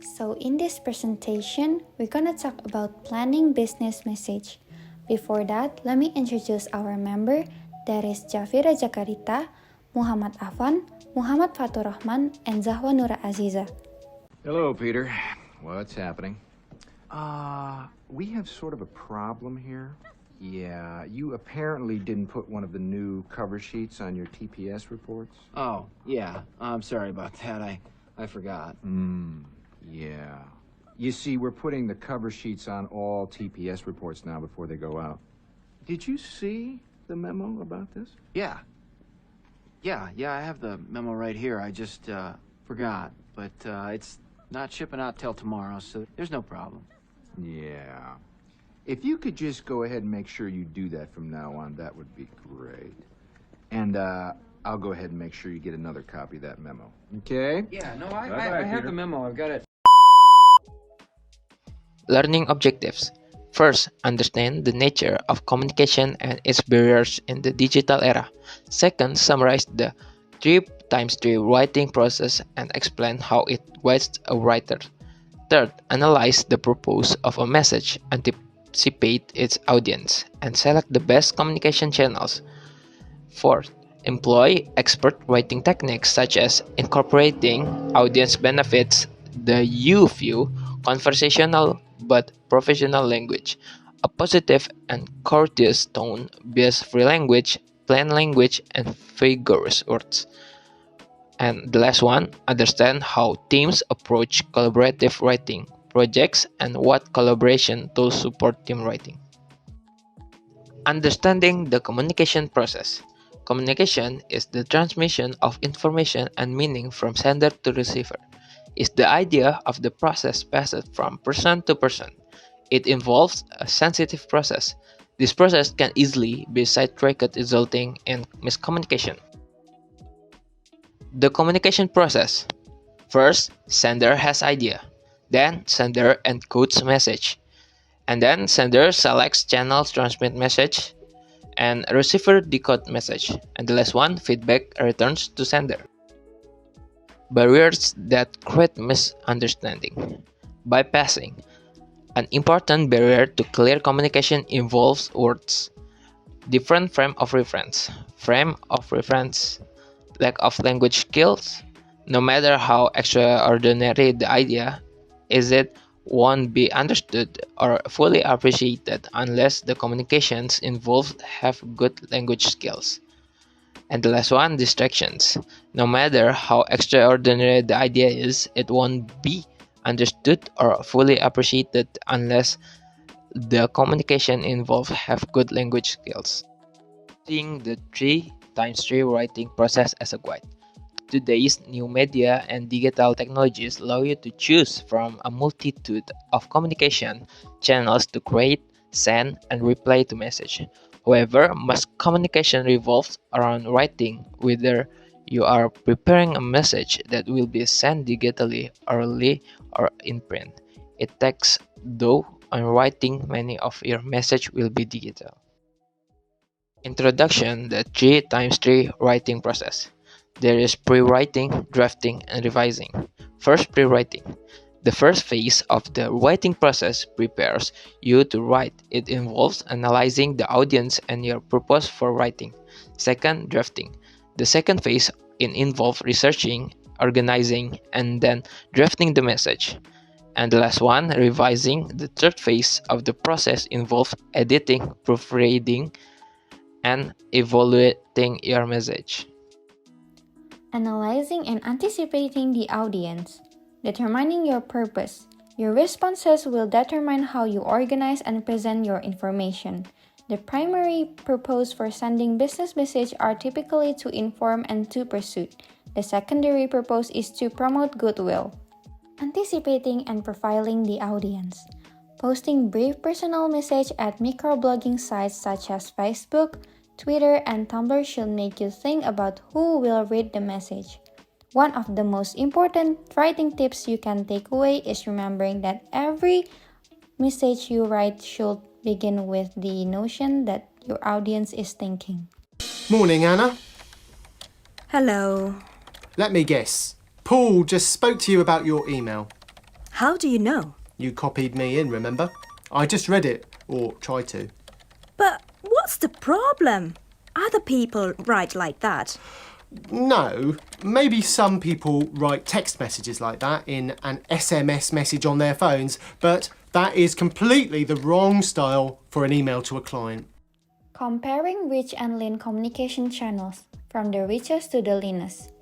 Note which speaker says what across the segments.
Speaker 1: So in this presentation, we're gonna talk about planning business message. Before that, let me introduce our member, that is Zafira Jagadhita, Muhammad Affan, Muhammad Fathurrohman, and Zahwa Nura Aziza.
Speaker 2: Hello, Peter. What's happening? We have sort of a problem here. Yeah, you apparently didn't put one of the new cover sheets on your TPS reports.
Speaker 3: Oh, yeah. I'm sorry about that. I forgot.
Speaker 2: Yeah. You see, we're putting the cover sheets on all TPS reports now before they go out. Did you see the memo about this?
Speaker 3: Yeah. Yeah, I have the memo right here. I just, forgot. But, it's not shipping out till tomorrow, so there's no problem.
Speaker 2: Yeah. If you could just go ahead and make sure you do that from now on, that would be great. And, I'll go ahead and make sure you get another copy of that memo. Okay?
Speaker 3: Yeah, no,
Speaker 2: Bye-bye,
Speaker 3: I have
Speaker 2: Peter.
Speaker 3: the memo. I've got it.
Speaker 4: Learning objectives. First, understand the nature of communication and its barriers in the digital era. Second, summarize the 3x3 writing process and explain how it guides a writer. Third, analyze the purpose of a message, anticipate its audience, and select the best communication channels. Fourth, employ expert writing techniques such as incorporating audience benefits, the you view, conversational but professional language, a positive and courteous tone, bias-free language, plain language, and vigorous words. And the last one, understand how teams approach collaborative writing projects and what collaboration tools support team writing. Understanding the communication process. Communication is the transmission of information and meaning from sender to receiver. It's the idea of the process passed from person to person. It involves a sensitive process. This process can easily be sidetracked, resulting in miscommunication. The communication process. First, sender has idea. Then, sender encodes message. And then, sender selects channels transmit message. And receiver decode message. And the last one, feedback returns to sender. Barriers that create misunderstanding. Bypassing. An important barrier to clear communication involves words. Different frame of reference. Frame of reference. Lack of language skills. No matter how extraordinary the idea is, it won't be understood or fully appreciated unless the communications involved have good language skills. And the last one, distractions. No matter how extraordinary the idea is, it won't be understood or fully appreciated unless the communication involved have good language skills. Seeing the 3x3 writing process as a guide. Today's new media and digital technologies allow you to choose from a multitude of communication channels to create, send, and reply to message. However, most communication revolves around writing, whether you are preparing a message that will be sent digitally, orally, or in print. It takes though on writing, many of your message will be digital. Introduction: the 3x3 writing process. There is pre-writing, drafting, and revising. First, pre-writing. The first phase of the writing process prepares you to write. It involves analyzing the audience and your purpose for writing. Second, drafting. The second phase involves researching, organizing, and then drafting the message. And the last one, revising. The third phase of the process involves editing, proofreading, and evaluating your message.
Speaker 1: Analyzing and anticipating the audience. Determining your purpose. Your responses will determine how you organize and present your information. The primary purpose for sending business messages are typically to inform and to pursue. The secondary purpose is to promote goodwill. Anticipating and profiling the audience. Posting brief personal message at microblogging sites such as Facebook, Twitter, and Tumblr should make you think about who will read the message. One of the most important writing tips you can take away is remembering that every message you write should begin with the notion that your audience is thinking.
Speaker 5: Morning, Anna.
Speaker 6: Hello.
Speaker 5: Let me guess. Paul just spoke to you about your email. How do you know?
Speaker 6: You copied me in, remember? I just read it, or tried to.
Speaker 5: But what's the problem? Other people write like that.
Speaker 6: No, maybe some people write text messages like that in an SMS message on their phones, but that is completely the wrong style for an email to a client.
Speaker 1: Comparing rich and lean communication channels from the richest to the leanest.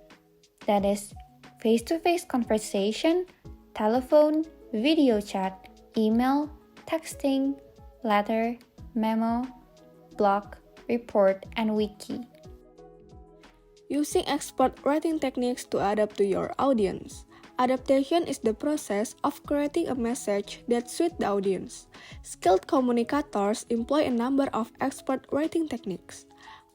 Speaker 1: That is, face-to-face conversation, telephone, video chat, email, texting, letter, memo, blog, report, and wiki.
Speaker 7: Using expert writing techniques to adapt to your audience. Adaptation is the process of creating a message that suits the audience. Skilled communicators employ a number of expert writing techniques.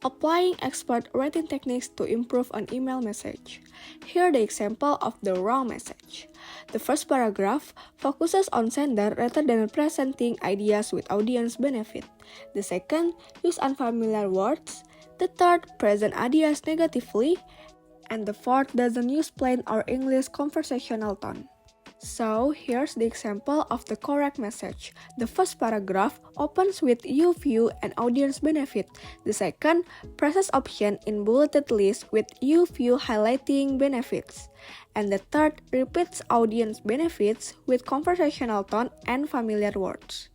Speaker 7: Applying expert writing techniques to improve an email message. Here the example of the wrong message. The first paragraph focuses on sender rather than presenting ideas with audience benefit. The second, use unfamiliar words. The third, present ideas negatively. And the fourth, doesn't use plain or English conversational tone. So, here's the example of the correct message. The first paragraph opens with you view and audience benefit. The second, presses option in bulleted list with you view highlighting benefits. And the third, repeats audience benefits with conversational tone and familiar words.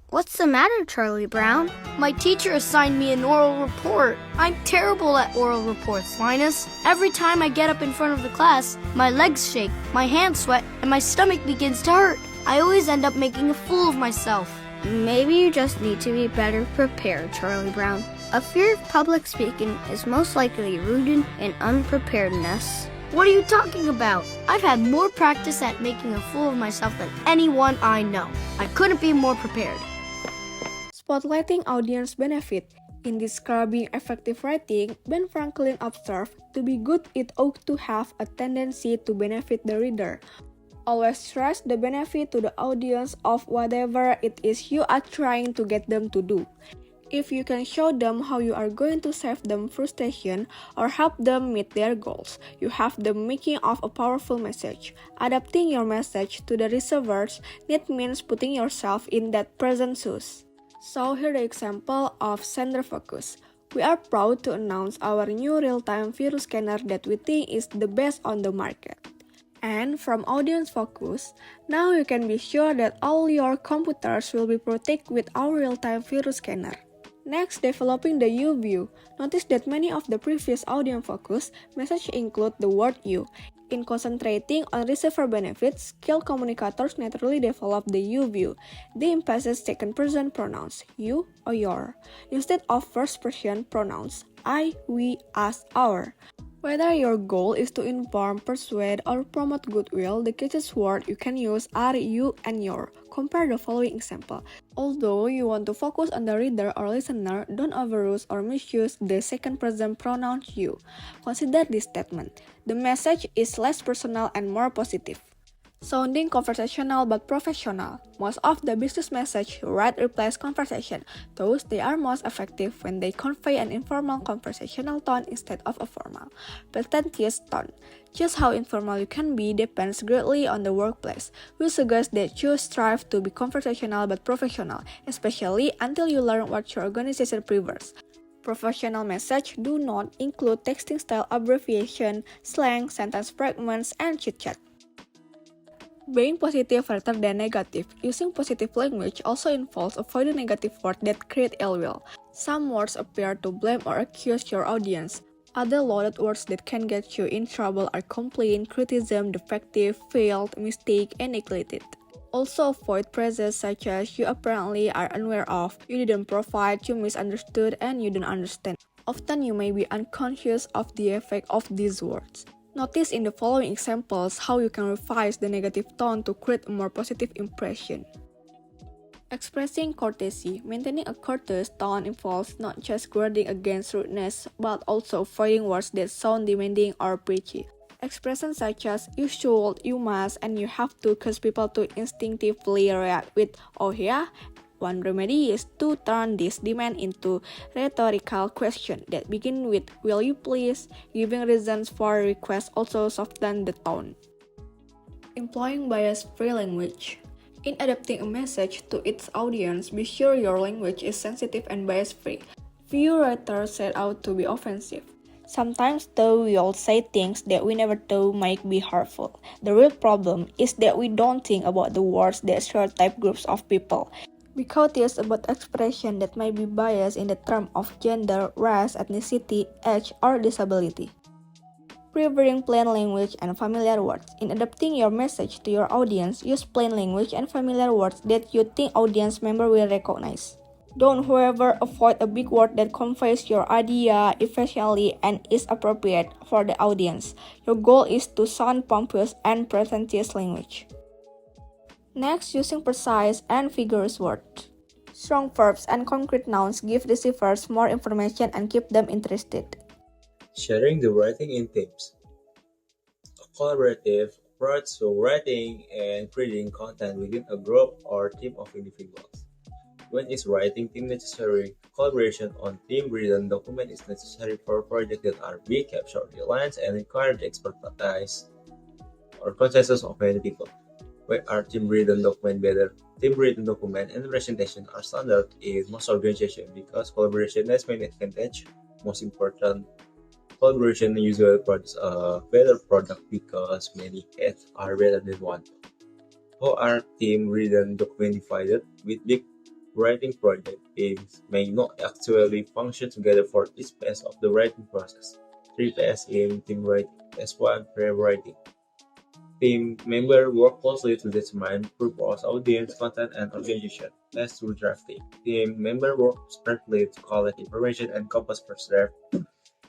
Speaker 8: What's the matter, Charlie Brown? My teacher assigned me an oral report. I'm terrible at oral reports, Linus. Every time I get up in front of the class, my legs shake, my hands sweat, and my stomach begins to hurt. I always end up making a fool of myself.
Speaker 9: Maybe you just need to be better prepared, Charlie Brown. A fear of public speaking is most likely rooted in unpreparedness.
Speaker 8: What are you talking about? I've had more practice at making a fool of myself than anyone I know. I couldn't be more prepared.
Speaker 7: Spotlighting audience benefit. In describing effective writing, Ben Franklin observed, to be good it ought to have a tendency to benefit the reader. Always stress the benefit to the audience of whatever it is you are trying to get them to do. If you can show them how you are going to save them frustration or help them meet their goals, you have the making of a powerful message. Adapting your message to the receiver's need means putting yourself in that person's shoes. So here the example of sender focus. We are proud to announce our new real-time virus scanner that we think is the best on the market. And from audience focus, now you can be sure that all your computers will be protected with our real-time virus scanner. Next, developing the you view. Notice that many of the previous audience focus messages include the word you. In concentrating on receiver benefits, skilled communicators naturally develop the you view. They emphasize second-person pronouns, you or your, instead of first-person pronouns, I, we, us, our. Whether your goal is to inform, persuade, or promote goodwill, the catchy words you can use are you and your. Compare the following example. Although you want to focus on the reader or listener, don't overuse or misuse the second-person pronoun you. Consider this statement. The message is less personal and more positive. Sounding conversational but professional. Most of the business message you write replace conversation, thus they are most effective when they convey an informal conversational tone instead of a formal, pretentious tone. Just how informal you can be depends greatly on the workplace. We suggest that you strive to be conversational but professional, especially until you learn what your organization prefers. Professional messages do not include texting style abbreviation, slang, sentence fragments, and chit-chat. Being positive rather than negative. Using positive language also involves avoiding negative words that create ill will. Some words appear to blame or accuse your audience. Other loaded words that can get you in trouble are complaint, criticism, defective, failed, mistake, and neglected. Also avoid phrases such as you apparently are unaware of, you didn't provide, you misunderstood, and you don't understand. Often you may be unconscious of the effect of these words. Notice in the following examples how you can revise the negative tone to create a more positive impression. Expressing courtesy. Maintaining a courteous tone involves not just guarding against rudeness, but also avoiding words that sound demanding or preachy. Expressions such as you should, you must, and you have to cause people to instinctively react with oh yeah. One remedy is to turn this demand into rhetorical question that begin with will you please. Giving reasons for requests also soften the tone. Employing bias-free language. In adapting a message to its audience, be sure your language is sensitive and bias-free. Few writers set out to be offensive. Sometimes, though, we all say things that we never thought might be hurtful. The real problem is that we don't think about the words that stereotype groups of people. Be cautious about expression that might be biased in the terms of gender, race, ethnicity, age, or disability. Preferring plain language and familiar words. In adapting your message to your audience, use plain language and familiar words that you think audience member will recognize. Don't, however, avoid a big word that conveys your idea efficiently and is appropriate for the audience. Your goal is to sound pompous and pretentious language. Next, using precise and vigorous words. Strong verbs and concrete nouns give receivers more information and keep them interested.
Speaker 10: Sharing the writing in teams. A collaborative approach to writing and creating content within a group or team of individuals. When is writing team necessary? Collaboration on team-written document is necessary for projects that are big, have short deadlines, and require the expertise or consensus of many people. Why are team-written document better? Team-written document and presentation are standard in most organizations because collaboration has many advantages. Most important, collaboration usually produces a better product because many heads are better than one. How are team-written documents divided? With big writing project, teams may not actually function together for each phase of the writing process. 3 phases in team writing. Phase 1, pre-writing. Team members work closely to determine purpose, audience, content, and organization. Phase 2, drafting. Team members work separately to collect information and compose first draft.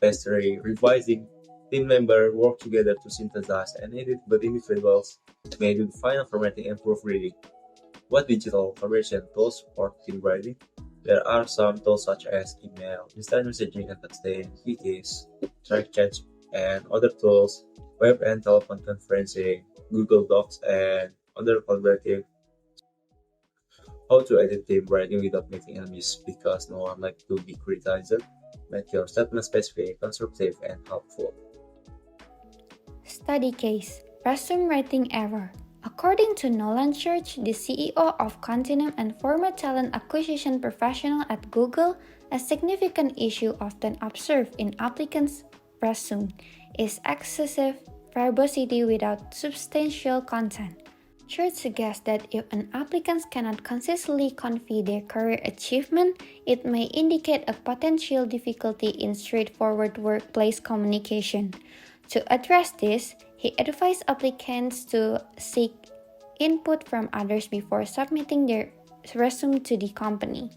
Speaker 10: Phase 3, revising. Team members work together to synthesize and edit, but individuals may do the final formatting and proofreading. What digital collaboration tools support team writing? There are some tools such as email, instant messaging and texting, wikis, track chats, and other tools, web and telephone conferencing, Google Docs, and other collaborative. How to edit team writing without making enemies because no one likes to be criticized. Make your statement specific, constructive, and helpful.
Speaker 1: Study case. Resume writing error. According to Nolan Church, the CEO of Continuum and former talent acquisition professional at Google, a significant issue often observed in applicants' resume is excessive verbosity without substantial content. Church suggests that if an applicant cannot consistently convey their career achievement, it may indicate a potential difficulty in straightforward workplace communication. To address this, he advised applicants to seek input from others before submitting their resume to the company.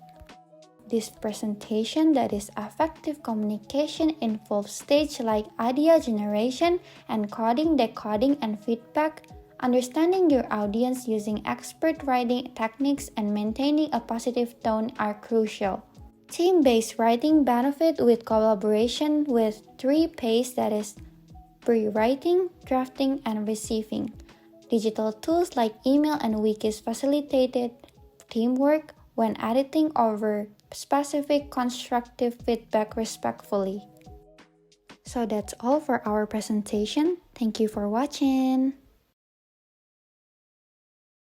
Speaker 1: This presentation that is effective communication involves stages like idea generation, encoding, decoding, and feedback. Understanding your audience using expert writing techniques and maintaining a positive tone are crucial. Team-based writing benefit with collaboration with 3 P's that is pre-writing, drafting, and receiving. Digital tools like email and wikis facilitated teamwork when editing over specific constructive feedback respectfully. So that's all for our presentation. Thank you for watching.